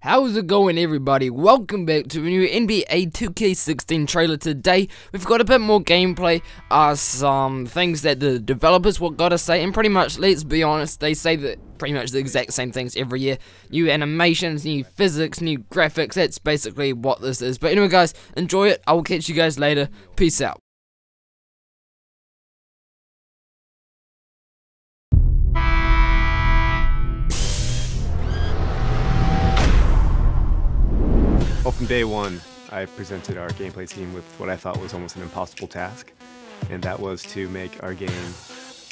How's it going, everybody? Welcome back to a new NBA 2K16 trailer. Today we've got a bit more gameplay, some things that the developers gotta say, and pretty much, let's be honest, they say that pretty much the exact same things every year. New animations, new physics, new graphics. That's basically what this is. But anyway, guys, enjoy it. I will catch you guys later. Peace out. Well, from day one, I presented our gameplay team with what I thought was almost an impossible task, and that was to make our game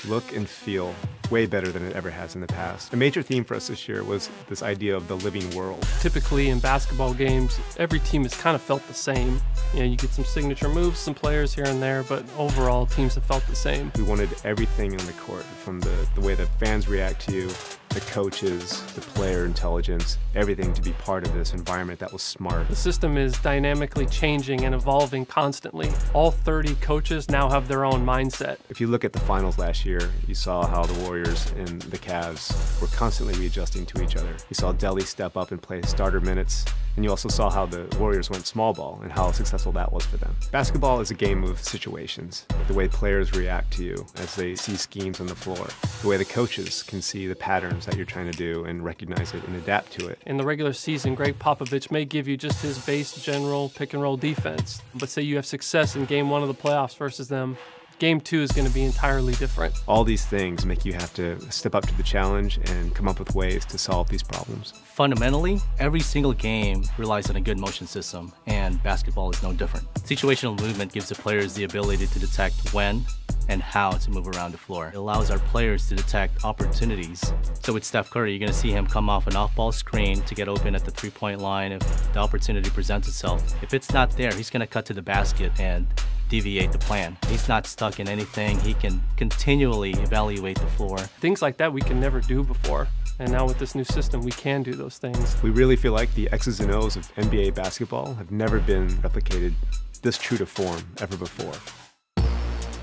look and feel way better than it ever has in the past. A major theme for us this year was this idea of the living world. Typically in basketball games, every team has kind of felt the same. You know, you get some signature moves, some players here and there, but overall teams have felt the same. We wanted everything on the court, from the way that fans react to you, the coaches, the player intelligence, everything to be part of this environment that was smart. The system is dynamically changing and evolving constantly. All 30 coaches now have their own mindset. If you look at the finals last year, you saw how the Warriors and the Cavs were constantly readjusting to each other. You saw Delhi step up and play starter minutes, and you also saw how the Warriors went small ball and how successful that was for them. Basketball is a game of situations. The way players react to you as they see schemes on the floor. The way the coaches can see the patterns that you're trying to do and recognize it and adapt to it. In the regular season, Greg Popovich may give you just his base general pick and roll defense, but say you have success in game 1 of the playoffs versus them, Game 2 is going to be entirely different. All these things make you have to step up to the challenge and come up with ways to solve these problems. Fundamentally, every single game relies on a good motion system, and basketball is no different. Situational movement gives the players the ability to detect when and how to move around the floor. It allows our players to detect opportunities. So with Steph Curry, you're going to see him come off an off-ball screen to get open at the three-point line if the opportunity presents itself. If it's not there, he's going to cut to the basket and deviate the plan. He's not stuck in anything. He can continually evaluate the floor. Things like that we can never do before. And now with this new system, we can do those things. We really feel like the X's and O's of NBA basketball have never been replicated this true to form ever before.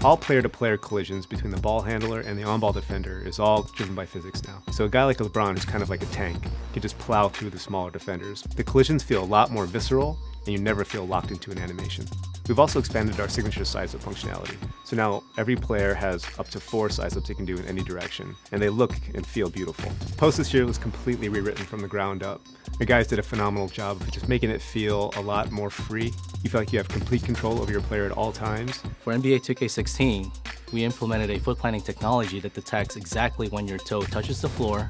All player-to-player collisions between the ball handler and the on-ball defender is all driven by physics now. So a guy like LeBron, who's kind of like a tank, can just plow through the smaller defenders. The collisions feel a lot more visceral, and you never feel locked into an animation. We've also expanded our signature size-up functionality. So now every player has up to 4 size-ups they can do in any direction, and they look and feel beautiful. Post this year was completely rewritten from the ground up. The guys did a phenomenal job of just making it feel a lot more free. You feel like you have complete control over your player at all times. For NBA 2K16, we implemented a foot planning technology that detects exactly when your toe touches the floor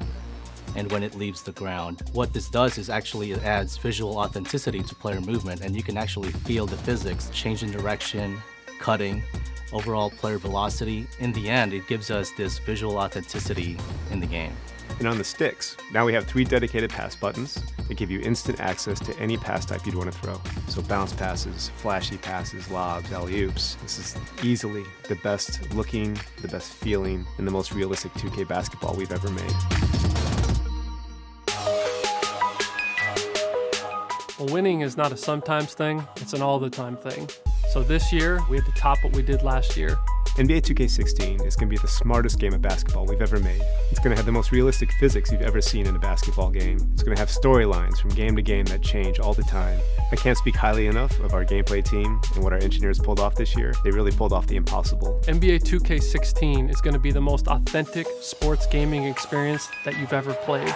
and when it leaves the ground. What this does is actually it adds visual authenticity to player movement, and you can actually feel the physics, change in direction, cutting, overall player velocity. In the end, it gives us this visual authenticity in the game. And on the sticks, now we have 3 dedicated pass buttons that give you instant access to any pass type you'd want to throw. So bounce passes, flashy passes, lobs, alley-oops. This is easily the best looking, the best feeling, and the most realistic 2K basketball we've ever made. Well, winning is not a sometimes thing, it's an all-the-time thing. So this year, we had to top what we did last year. NBA 2K16 is going to be the smartest game of basketball we've ever made. It's going to have the most realistic physics you've ever seen in a basketball game. It's going to have storylines from game to game that change all the time. I can't speak highly enough of our gameplay team and what our engineers pulled off this year. They really pulled off the impossible. NBA 2K16 is going to be the most authentic sports gaming experience that you've ever played.